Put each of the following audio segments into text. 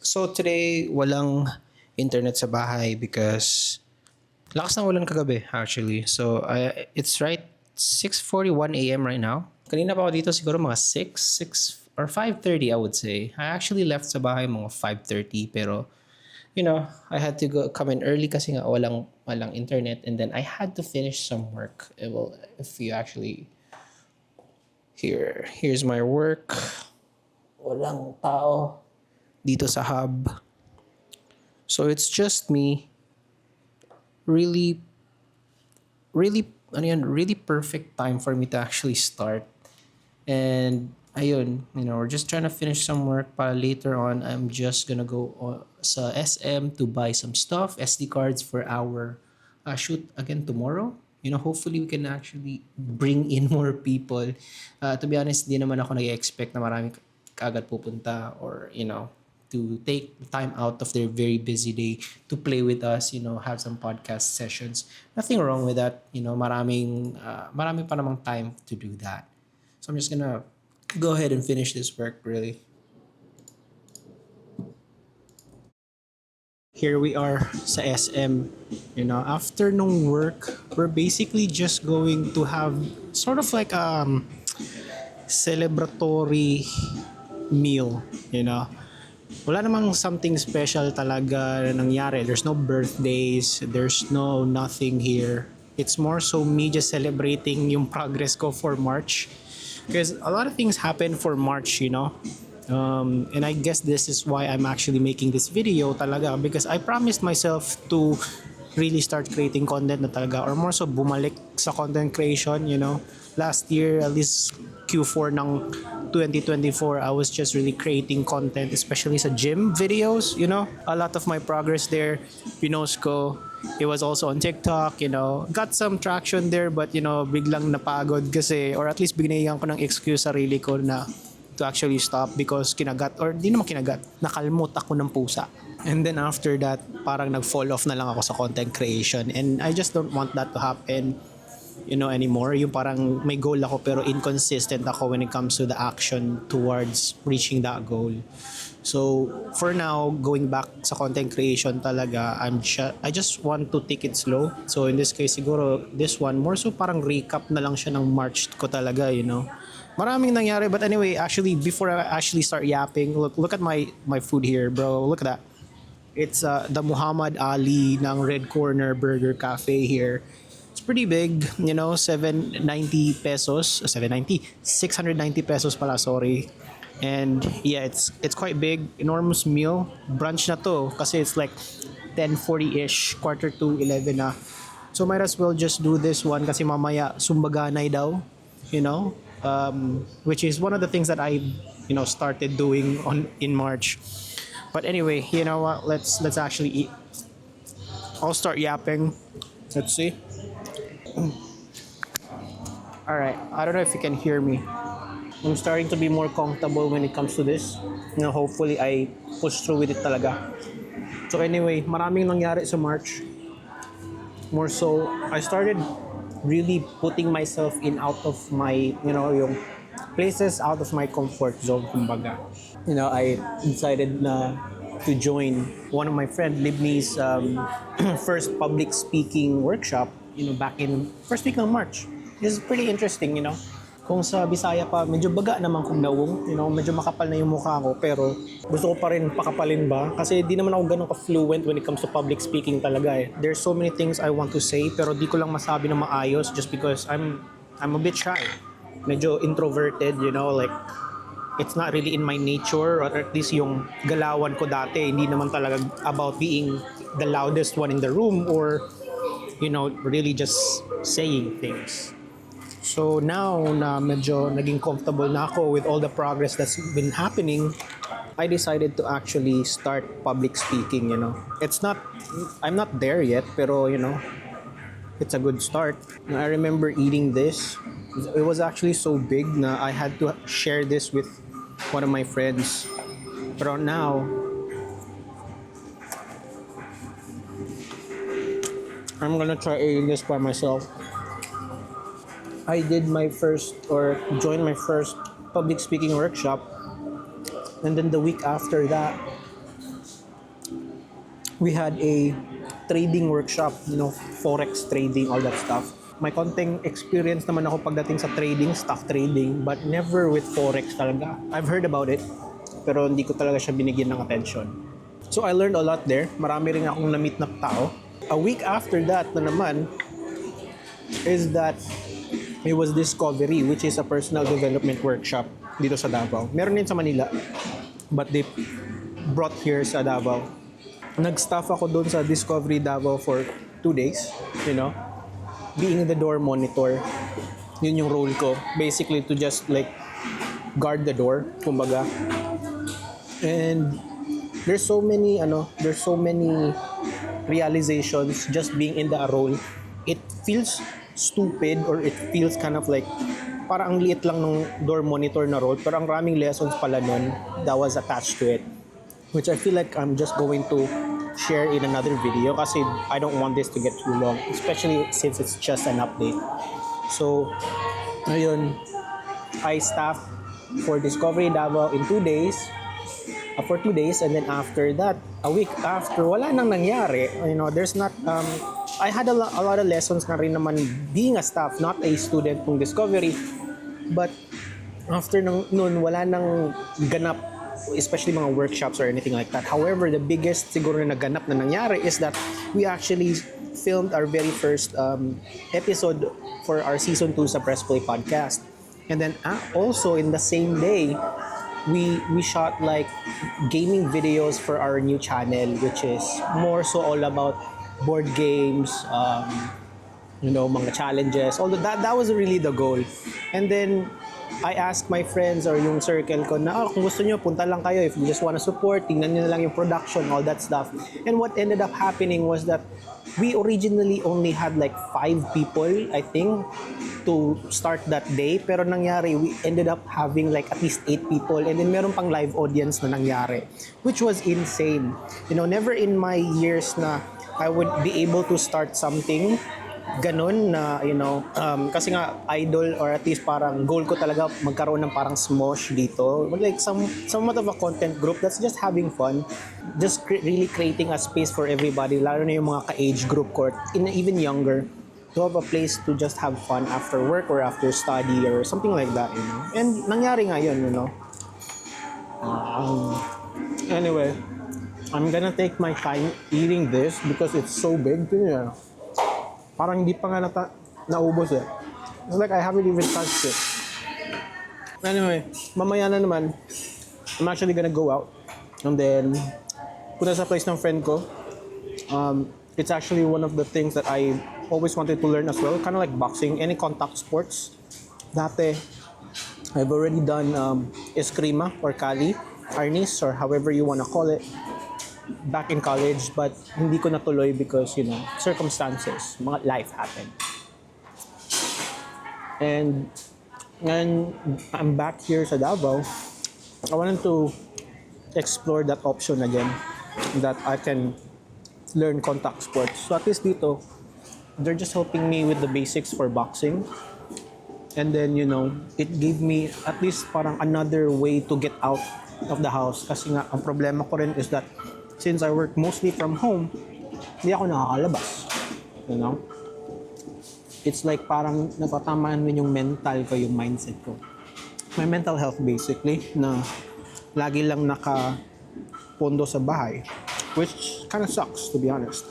So today, walang internet sa bahay because lakas ng ulan kagabi actually. So it's right 6:41 a.m. right now. Kanina pa ako dito siguro mga 6 or 5:30 I would say. I actually left sa bahay mga 5:30 pero I had to go come in early kasi nga walang internet and then I had to finish some work. Well, if you actually here's my work. Walang tao dito sa hub. So it's just me. Really, really perfect time for me to actually start. And ayun, we're just trying to finish some work para later on. I'm just gonna go sa SM to buy some stuff, SD cards for our shoot again tomorrow. Hopefully we can actually bring in more people. To be honest, di naman ako nag-expect na marami kagad pupunta or, to take time out of their very busy day to play with us, have some podcast sessions. Nothing wrong with that. Marami pa namang time to do that. So I'm just gonna go ahead and finish this work really. Here we are sa SM. After nung work, we're basically just going to have sort of like celebratory meal, Wala namang something special talaga nangyari. There's no birthdays, there's no nothing here. It's more so me just celebrating yung progress ko for March. Because a lot of things happen for March, and I guess this is why I'm actually making this video talaga because I promised myself to really start creating content na talaga or more so bumalik sa content creation, Last year, at least Q4 ng 2024, I was just really creating content, especially sa gym videos, A lot of my progress there, pinost ko. It was also on TikTok, Got some traction there, but, biglang napagod kasi, or at least binigyan ko ng excuse sarili ko na to actually stop because kinagat, or di naman kinagat, nakalmot ako ng pusa. And then after that, parang nag-fall off na lang ako sa content creation. And I just don't want that to happen, anymore. Yung parang may goal ako pero inconsistent ako when it comes to the action towards reaching that goal. So for now, going back sa content creation talaga, I just want to take it slow. So in this case siguro, this one more so parang recap na lang siya ng March ko talaga, Maraming nangyari, but anyway, actually before I actually start yapping, look at my food here, bro. Look at that. It's the Muhammad Ali ng Red Corner Burger Cafe here. It's pretty big, 790 pesos, 790, 690 pesos pala, sorry. And yeah, it's quite big, enormous meal. Brunch na to kasi it's like 10:40ish, quarter to 11 na. So might as well just do this one kasi mamaya sumbaganay daw, which is one of the things that I started doing in March. But anyway, you know what? Let's actually eat. I'll start yapping. Let's see. All right. I don't know if you can hear me. I'm starting to be more comfortable when it comes to this. Hopefully I push through with it talaga. So anyway, maraming nangyari sa March. More so, I started really putting myself in out of my, yung places out of my comfort zone, kumbaga. I decided to join one of my friend Libni's first public speaking workshop, back in first week ng March. This is pretty interesting, Kung sa Bisaya pa, medyo baga naman kung nawong, medyo makapal na yung mukha ko, pero gusto ko pa rin pakapalin ba? Kasi di naman ako ganun ka-fluent when it comes to public speaking talaga eh. There's so many things I want to say, pero di ko lang masabi na maayos just because I'm a bit shy. Medyo introverted, like, it's not really in my nature, or at least yung galawan ko dati, hindi naman talaga about being the loudest one in the room or, really just saying things. So now na medyo naging comfortable na ako with all the progress that's been happening, I decided to actually start public speaking, I'm not there yet, pero, it's a good start. I remember eating this. It was actually so big na I had to share this with one of my friends. Pero now, I'm gonna try eating this by myself. I did joined my first public speaking workshop, and then the week after that, we had a trading workshop, forex trading, all that stuff. May konting experience naman ako pagdating sa trading, stock trading, but never with forex talaga. I've heard about it, pero hindi ko talaga siya binigyan ng attention. So I learned a lot there. Marami rin akong na-meet na tao. A week after that na naman is that it was Discovery, which is a personal development workshop dito sa Davao. Meron din sa Manila, but they brought here sa Davao. Nag-staff ako doon sa Discovery Davao for 2 days, being the door monitor. Yun yung role ko, basically to just like guard the door, kumbaga. And there's so many realizations just being in the role. It feels stupid, or it feels kind of like parang ang liit lang ng door monitor na role, pero ang raming lessons pala nun that was attached to it, which I feel like I'm just going to share in another video kasi I don't want this to get too long, especially since it's just an update. So ayun, I staffed for Discovery Davao in 2 days, for 2 days, and then after that, a week after, wala nang nangyari. There's not I had a lot of lessons na rin naman being a staff, not a student ng Discovery. But after nun, wala nang ganap, especially mga workshops or anything like that. However, the biggest siguro na ganap na nangyari is that we actually filmed our very first episode for our Season 2 sa Press Play podcast. And then also in the same day, we shot like gaming videos for our new channel, which is more so all about board games, mga challenges. Although that was really the goal. And then I asked my friends or yung circle ko na kung gusto nyo, punta lang kayo. If you just want to support, tingnan nyo na lang yung production, all that stuff. And what ended up happening was that we originally only had like 5 people, I think, to start that day. Pero nangyari, we ended up having like at least 8 people. And then meron pang live audience na nangyari, which was insane. Never in my years na I would be able to start something ganun na, kasi nga idol, or at least parang goal ko talaga magkaroon ng parang smosh dito. Like somewhat of a content group that's just having fun. Just really creating a space for everybody, lalo na yung mga ka-age group ko, even younger, to have a place to just have fun after work or after study or something like that, And nangyari nga yun, Anyway, I'm gonna take my time eating this because it's so big. Parang hindi pa nga naubos eh. It's like I haven't even touched it. Anyway, mamaya na naman, I'm actually gonna go out. And then, punta sa place ng friend ko. It's actually one of the things that I always wanted to learn as well. Kind of like boxing, any contact sports. Dati, I've already done eskrima or kali, arnis, or however you wanna call it, back in college, but hindi ko natuloy because, circumstances, mga life happened. And ngayon, I'm back here sa Davao. I wanted to explore that option again, that I can learn contact sports. So at least dito, they're just helping me with the basics for boxing. And then, it gave me at least parang another way to get out of the house. Kasi nga, ang problema ko rin is that since I work mostly from home, hindi ako nakakalabas. It's like parang napatamaan din yung mental ko, yung mindset ko. My mental health basically, na lagi lang nakapondo sa bahay. Which kind of sucks, to be honest.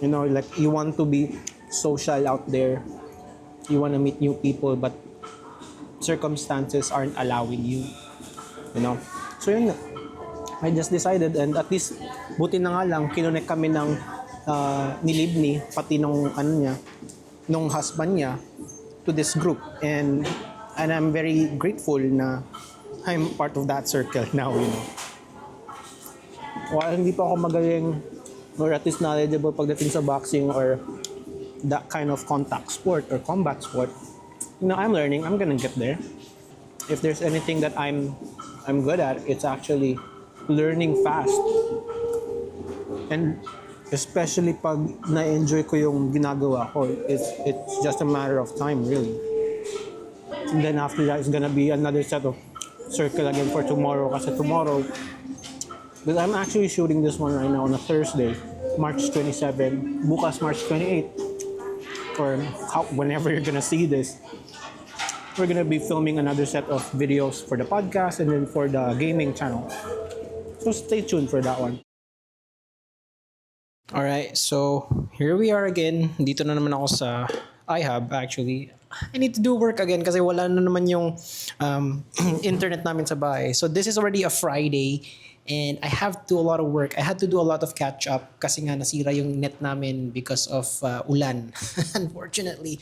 Like you want to be social out there. You want to meet new people, but circumstances aren't allowing you. So yun nga. I just decided, and at least buti na nga lang kinonek kami ng ni Libni, pati nung husband niya, to this group, and I'm very grateful na I'm part of that circle now. While hindi pa ako magaling or at least knowledgeable pagdating sa boxing or that kind of contact sport or combat sport, I'm learning. I'm gonna get there. If there's anything that I'm good at, it's actually learning fast. And especially pag na-enjoy ko yung ginagawa ko, it's just a matter of time, really. And then after that, it's gonna be another set of circle again for tomorrow. Kasi tomorrow, Because I'm actually shooting this one right now on a Thursday, March 27, bukas March 28, or whenever you're gonna see this. We're gonna be filming another set of videos for the podcast and then for the gaming channel. So stay tuned for that one. Alright, so here we are again. Dito na naman ako sa iHub actually. I need to do work again kasi wala na naman yung internet namin sa bahay. So this is already a Friday and I have to do a lot of work. I had to do a lot of catch up kasi nga nasira yung net namin because of ulan, unfortunately.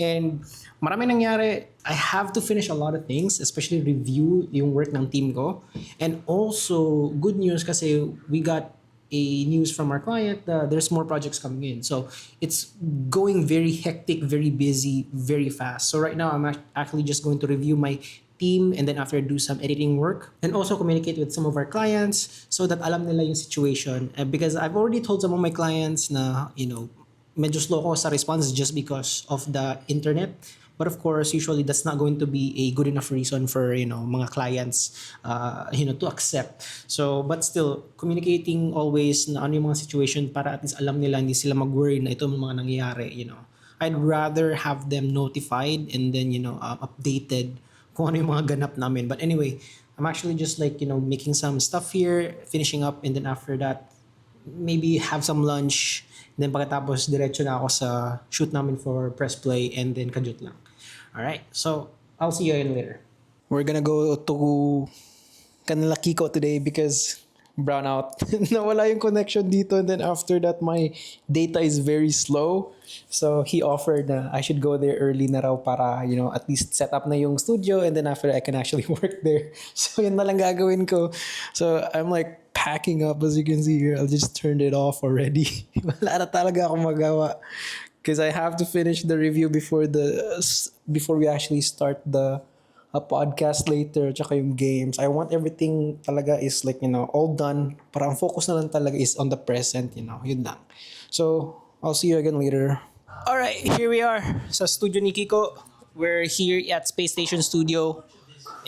And marami nangyari. I have to finish a lot of things, especially review yung work ng team ko. And also, good news kasi we got a news from our client that there's more projects coming in. So it's going very hectic, very busy, very fast. So right now I'm actually just going to review my team and then after do some editing work and also communicate with some of our clients so that alam nila yung situation. Because I've already told some of my clients na, medyo slow ko sa response just because of the internet. But of course, usually that's not going to be a good enough reason for, mga clients, to accept. So, but still, communicating always na ano yung mga situation para at least alam nila, hindi sila mag-worry na ito yung mga nangyayari, I'd rather have them notified and then, updated kung ano yung mga ganap namin. But anyway, I'm actually just making some stuff here, finishing up, and then after that, maybe have some lunch. Then pagkatapos, diretso na ako sa shoot namin for press play and then kajut lang. Alright, so I'll see you again later. We're gonna go to Kanlakiko today because brownout. Nawala yung connection dito and then after that, my data is very slow. So he offered na I should go there early na raw para, at least set up na yung studio and then after I can actually work there. So yun na lang gagawin ko. So I'm like packing up as you can see here. I'll just turn it off already. Wala na talaga akong magawa. Because I have to finish the review before we actually start the podcast later tsaka yung games. I want everything talaga is all done. Para ang focus na lang talaga is on the present, yun lang. So, I'll see you again later. Alright, here we are sa studio ni Kiko. We're here at Space Station Studio.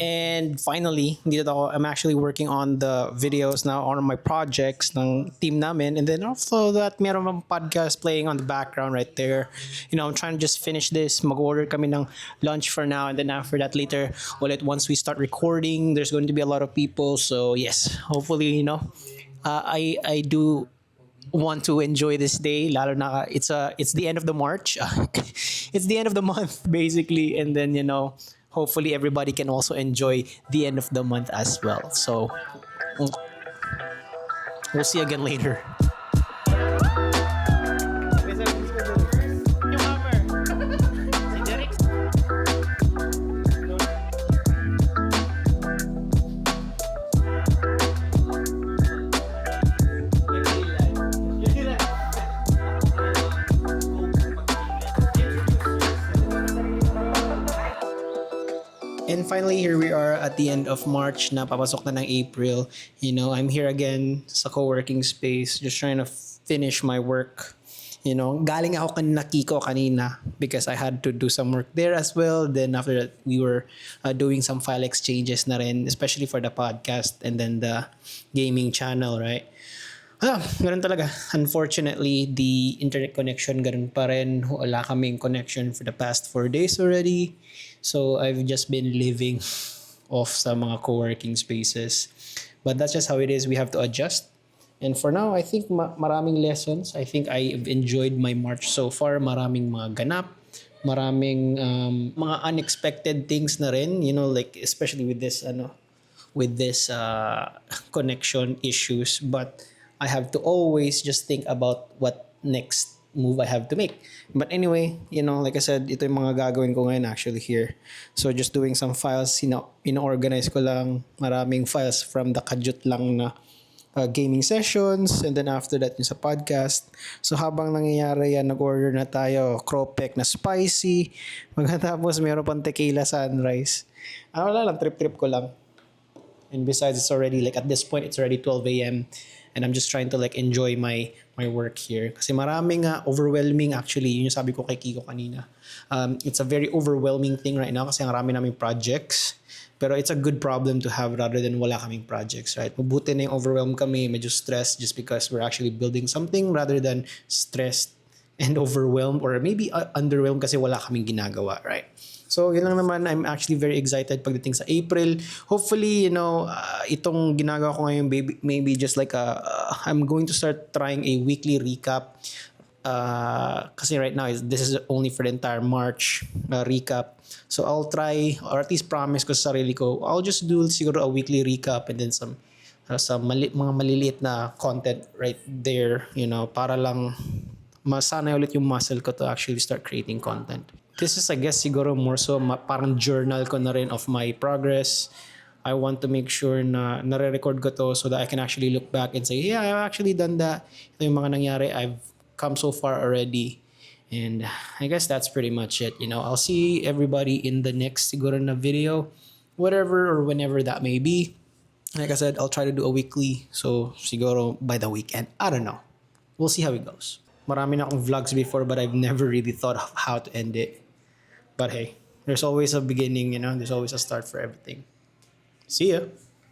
And finally, dito ako, I'm actually working on the videos now on my projects ng team namin. And then also that meron mga podcast playing on the background right there. I'm trying to just finish this. Mag-order kami ng lunch for now. And then after that later, once we start recording, there's going to be a lot of people. So yes, hopefully, I do want to enjoy this day. Lalo na it's the end of the March. It's the end of the month basically. And then, hopefully everybody can also enjoy the end of the month as well. So we'll see you again later. And finally, here we are at the end of March na papasok na ng April. I'm here again sa co-working space just trying to finish my work. Galing ako kanina Kiko kanina because I had to do some work there as well. Then after that, we were doing some file exchanges na rin, especially for the podcast and then the gaming channel, right? Ganun talaga. Unfortunately, the internet connection ganun pa rin. Wala kaming connection for the past 4 days already. So I've just been living off sa mga co-working spaces. But that's just how it is. We have to adjust. And for now, I think maraming lessons. I think I've enjoyed my March so far. Maraming mga ganap. Maraming mga unexpected things na rin. Especially with this connection issues. But I have to always just think about what next move I have to make. But anyway, like I said, ito yung mga gagawin ko ngayon actually here. So just doing some files, ino-organize ko lang maraming files from the kajut lang na gaming sessions and then after that yung sa podcast. So habang nangyayari yan, nag-order na tayo cropek na spicy. Pagkatapos meron pang tequila sunrise. Wala lang, trip-trip ko lang. And besides, it's already at this point, it's already 12 a.m. And I'm just trying to enjoy my work here. Kasi maraming overwhelming actually. Yun yung sabi ko kay Kiko kanina. It's a very overwhelming thing right now kasi marami naming projects. Pero it's a good problem to have rather than wala kaming projects, right? Mabuti na yung overwhelmed kami, medyo stressed just because we're actually building something rather than stressed and overwhelmed or maybe underwhelmed kasi wala kaming ginagawa, right? So, yun lang naman. I'm actually very excited pagdating sa April. Hopefully, itong ginagawa ko ngayon, maybe just like I'm going to start trying a weekly recap. Kasi right now, this is only for the entire March recap. So, I'll try, or at least promise ko sa sarili ko, I'll just do siguro a weekly recap and then some mga maliliit na content right there, para lang masanay ulit yung muscle ko to actually start creating content. This is, I guess, siguro more so parang journal ko na rin of my progress. I want to make sure na nare-record ko to so that I can actually look back and say, yeah, I've actually done that. Ito yung mga nangyari. I've come so far already. And I guess that's pretty much it. I'll see everybody in the next siguro na video, whatever or whenever that may be. Like I said, I'll try to do a weekly. So siguro by the weekend. I don't know. We'll see how it goes. Marami na akong vlogs before but I've never really thought of how to end it. But hey, there's always a beginning, there's always a start for everything. See ya!